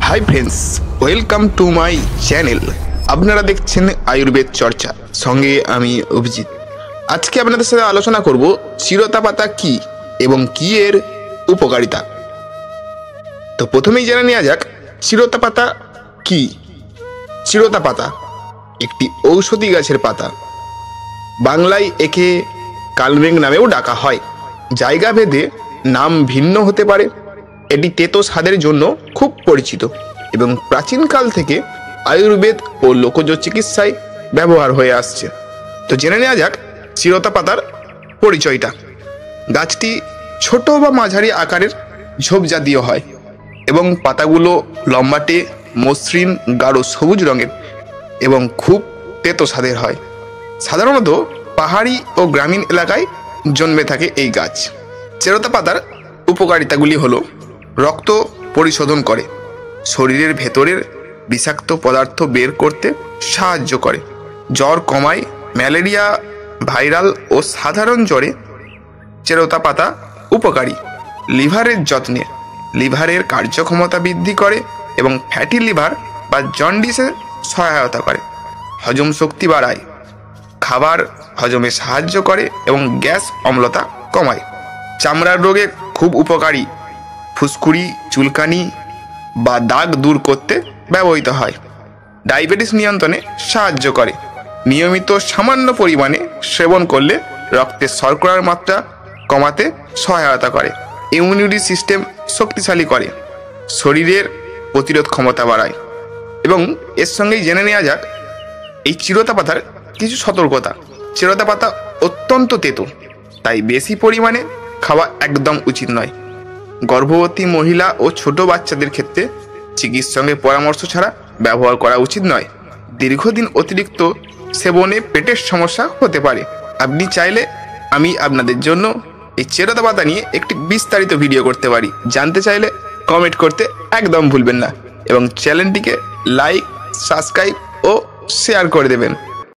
Hi friends, welcome to my channel. আপনারা দেখছেন আয়ুর্বেদ চর্চা, সঙ্গে আমি অভিজিৎ। আজকে আপনাদের সাথে আলোচনা করব চিরতা পাতা কি এবং কি এর উপকারিতা। তো প্রথমেই জেনে নেওয়া যাক চিরতা পাতা কি। চিরতা পাতা একটি ঔষধি গাছের পাতা। বাংলায় একে কালমেঘ নামেও ডাকা হয়। জায়গা ভেদে নাম ভিন্ন হতে পারে। এটি তেতো স্বাদের জন্য খুব পরিচিত এবং প্রাচীনকাল থেকে আয়ুর্বেদ ও লোকজ চিকিৎসায় ব্যবহার হয়ে আসছে। তো জেনে নেওয়া যাক চিরতা পাতার পরিচয়টা। গাছটি ছোট বা মাঝারি আকারের ঝোপজাতীয় হয় এবং পাতাগুলো লম্বাটে, মসৃণ, গাঢ় সবুজ রঙের এবং খুব তেতো স্বাদের হয়। সাধারণত পাহাড়ি ও গ্রামীণ এলাকায় জন্মে থাকে এই গাছ। চিরতা পাতার উপকারিতাগুলি হলো রক্ত পরিশোধন করে, শরীরের ভেতরের বিষাক্ত পদার্থ বের করতে সাহায্য করে, জ্বর কমায়, ম্যালেরিয়া, ভাইরাল ও সাধারণ জ্বরে চিরতা পাতা উপকারী। লিভারের যত্নে লিভারের কার্যক্ষমতা বৃদ্ধি করে এবং ফ্যাটি লিভার বা জন্ডিসে সহায়তা করে। হজম শক্তি বাড়ায়, খাবার হজমে সাহায্য করে এবং গ্যাস অম্লতা কমায়। চামড়ার রোগে খুব উপকারী, ফুসকুড়ি, চুলকানি বা দাগ দূর করতে ব্যবহৃত হয়। ডায়াবেটিস নিয়ন্ত্রণে সাহায্য করে। নিয়মিত সামান্য পরিমাণে সেবন করলে রক্তের শর্করার মাত্রা কমাতে সহায়তা করে। ইমিউনিটি সিস্টেম শক্তিশালী করে, শরীরের প্রতিরোধ ক্ষমতা বাড়ায়। এবং এর সঙ্গেই জেনে নেওয়া যাক এই চিরতা পাতার কিছু সতর্কতা। চিরতা পাতা অত্যন্ত তেতো, তাই বেশি পরিমাণে খাওয়া একদম উচিত নয়। গর্ভবতী মহিলা ও ছোট বাচ্চাদের ক্ষেত্রে চিকিৎসকের পরামর্শ ছাড়া ব্যবহার করা উচিত নয়। দীর্ঘদিন অতিরিক্ত সেবনে পেটের সমস্যা হতে পারে। আপনি চাইলে আমি আপনাদের জন্য এই চিরতা পাতা নিয়ে একটি বিস্তারিত ভিডিও করতে পারি। জানতে চাইলে কমেন্ট করতে একদম ভুলবেন না এবং চ্যানেলটিকে লাইক, সাবস্ক্রাইব ও শেয়ার করে দেবেন।